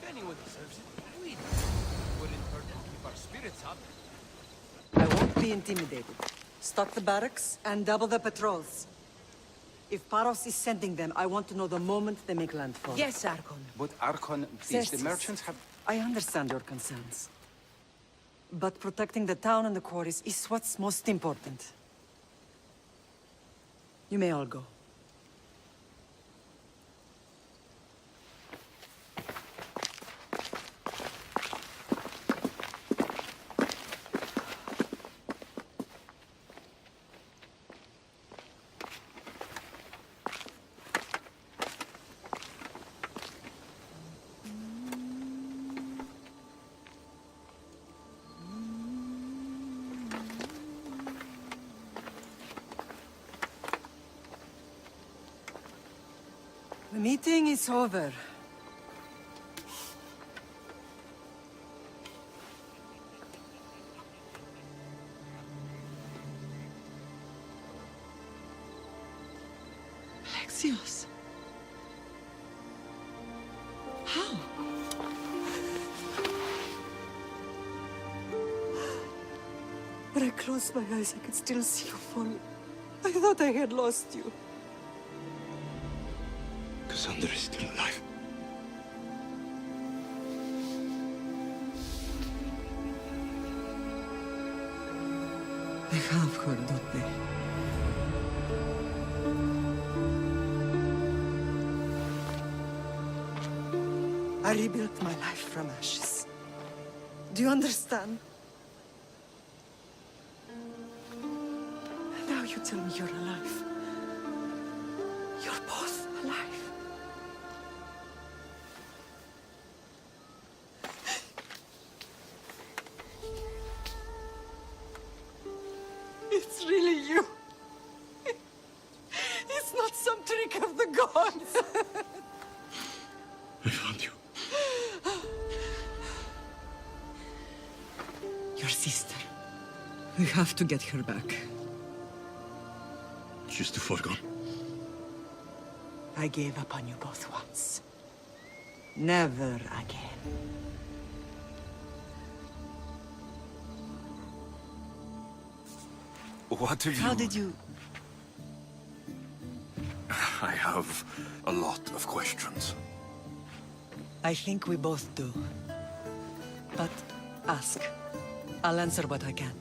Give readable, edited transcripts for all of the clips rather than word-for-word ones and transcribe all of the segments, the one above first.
anyone deserves it, we do. Wouldn't hurt to keep our spirits up. I won't be intimidated. Stock the barracks and double the patrols. If Paros is sending them, I want to know the moment they make landfall. Yes, Archon. But Archon, please, the Xerxes, merchants have... I understand your concerns. But protecting the town and the quarries is what's most important. You may all go. The meeting is over. Alexios. How? When I closed my eyes, I could still see you fall. I thought I had lost you. Cassandra is still alive. They have her, don't they? I rebuilt my life from ashes. Do you understand? Now you tell me you're alive. You're both alive. It's really you. It's not some trick of the gods. I found you. Your sister. We have to get her back. She's too far gone. I gave up on you both once. Never again. What have you... How did you... I have a lot of questions. I think we both do. But ask. I'll answer what I can.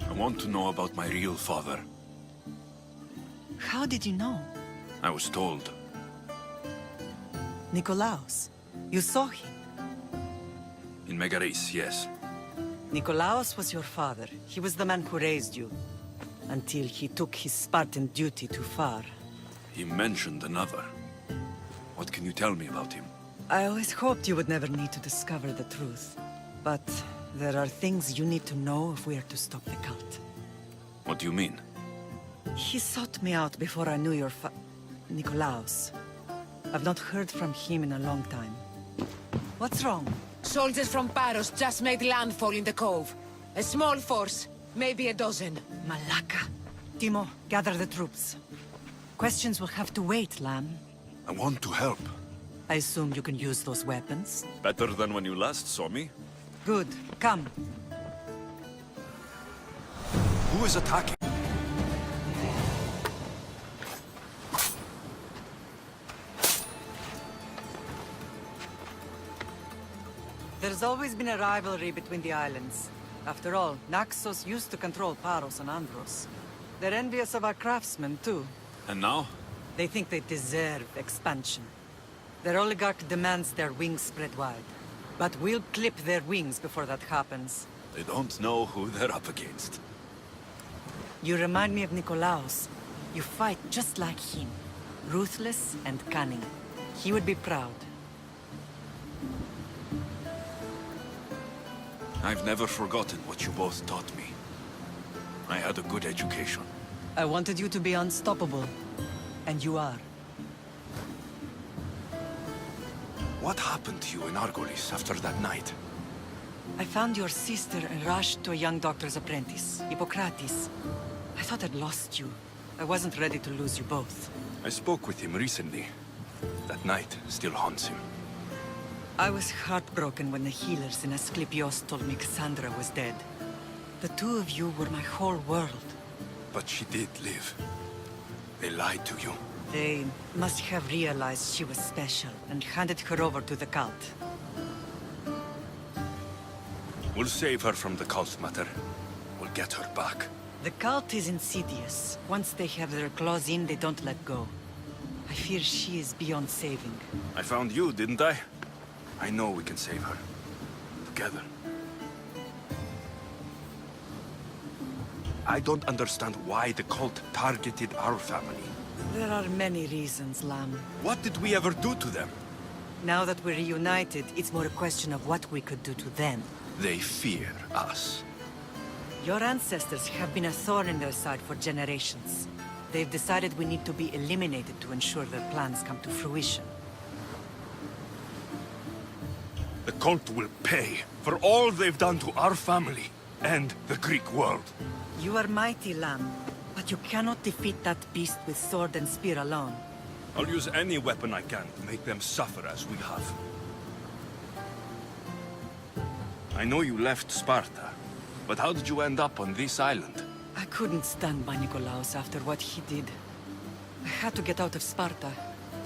I want to know about my real father. How did you know? I was told. Nikolaos. You saw him. In Megaris, yes. Nikolaos was your father. He was the man who raised you. Until he took his Spartan duty too far. He mentioned another. What can you tell me about him? I always hoped you would never need to discover the truth. But there are things you need to know if we are to stop the cult. What do you mean? He sought me out before I knew your Nikolaos. I've not heard from him in a long time. What's wrong? Soldiers from Paros just made landfall in the cove. A small force, maybe a dozen. Malaka. Timo, gather the troops. Questions will have to wait, Lamb. I want to help. I assume you can use those weapons? Better than when you last saw me. Good. Come. Who is attacking? There's always been a rivalry between the islands. After all, Naxos used to control Paros and Andros. They're envious of our craftsmen, too. And now? They think they deserve expansion. Their oligarch demands their wings spread wide. But we'll clip their wings before that happens. They don't know who they're up against. You remind me of Nikolaos. You fight just like him. Ruthless and cunning. He would be proud. I've never forgotten what you both taught me. I had a good education. I wanted you to be unstoppable. And you are. What happened to you in Argolis after that night? I found your sister and rushed to a young doctor's apprentice, Hippocrates. I thought I'd lost you. I wasn't ready to lose you both. I spoke with him recently. That night still haunts him. I was heartbroken when the healers in Asclepios told me Cassandra was dead. The two of you were my whole world. But she did live. They lied to you. They must have realized she was special and handed her over to the cult. We'll save her from the cult, Mater. We'll get her back. The cult is insidious. Once they have their claws in, they don't let go. I fear she is beyond saving. I found you, didn't I? I know we can save her. Together. I don't understand why the cult targeted our family. There are many reasons, Lamb. What did we ever do to them? Now that we're reunited, it's more a question of what we could do to them. They fear us. Your ancestors have been a thorn in their side for generations. They've decided we need to be eliminated to ensure their plans come to fruition. The cult will pay for all they've done to our family and the Greek world. You are mighty, Lamb, but you cannot defeat that beast with sword and spear alone. I'll use any weapon I can to make them suffer as we have. I know you left Sparta, but how did you end up on this island? I couldn't stand by Nikolaos after what he did. I had to get out of Sparta.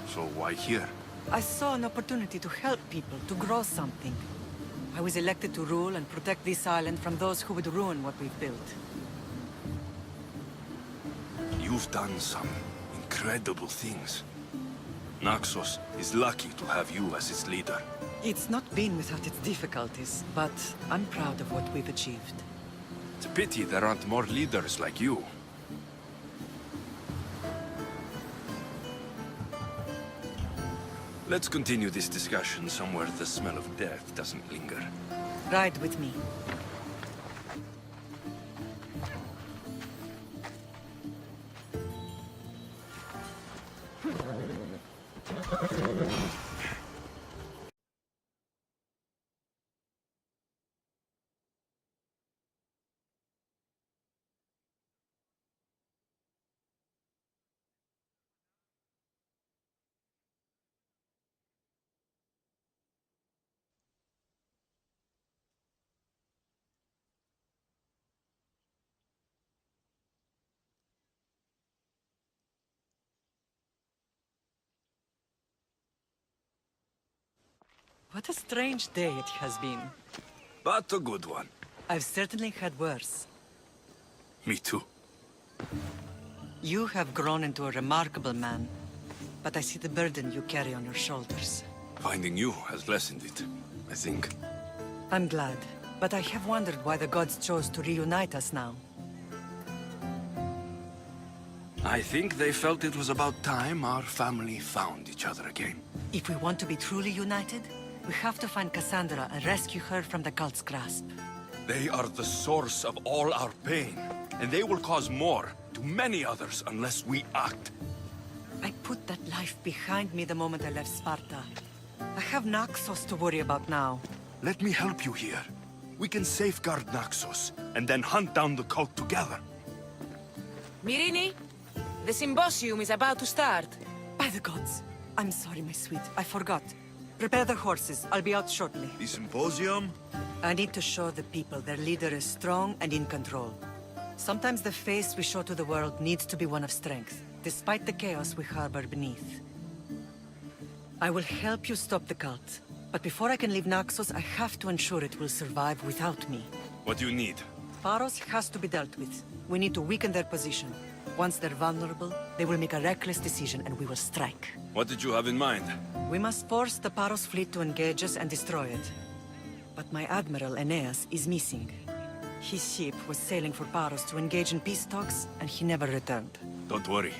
So why here? I saw an opportunity to help people, to grow something. I was elected to rule and protect this island from those who would ruin what we've built. You've done some incredible things. Naxos is lucky to have you as its leader. It's not been without its difficulties, but I'm proud of what we've achieved. It's a pity there aren't more leaders like you. Let's continue this discussion somewhere the smell of death doesn't linger. Ride with me. What a strange day it has been. But a good one. I've certainly had worse. Me too. You have grown into a remarkable man, but I see the burden you carry on your shoulders. Finding you has lessened it, I think. I'm glad, but I have wondered why the gods chose to reunite us now. I think they felt it was about time our family found each other again. If we want to be truly united, we have to find Cassandra and rescue her from the cult's grasp. They are the source of all our pain, and they will cause more to many others unless we act. I put that life behind me the moment I left Sparta. I have Naxos to worry about now. Let me help you here. We can safeguard Naxos, and then hunt down the cult together. Myrrine, the symposium is about to start. By the gods. I'm sorry, my sweet. I forgot. Prepare the horses. I'll be out shortly. The symposium? I need to show the people their leader is strong and in control. Sometimes the face we show to the world needs to be one of strength, despite the chaos we harbor beneath. I will help you stop the cult, but before I can leave Naxos, I have to ensure it will survive without me. What do you need? Paros has to be dealt with. We need to weaken their position. Once they're vulnerable, they will make a reckless decision and we will strike. What did you have in mind? We must force the Paros fleet to engage us and destroy it. But my admiral, Aeneas, is missing. His ship was sailing for Paros to engage in peace talks, and he never returned. Don't worry.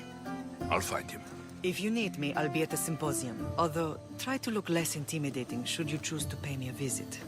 I'll find him. If you need me, I'll be at the symposium. Although, try to look less intimidating should you choose to pay me a visit.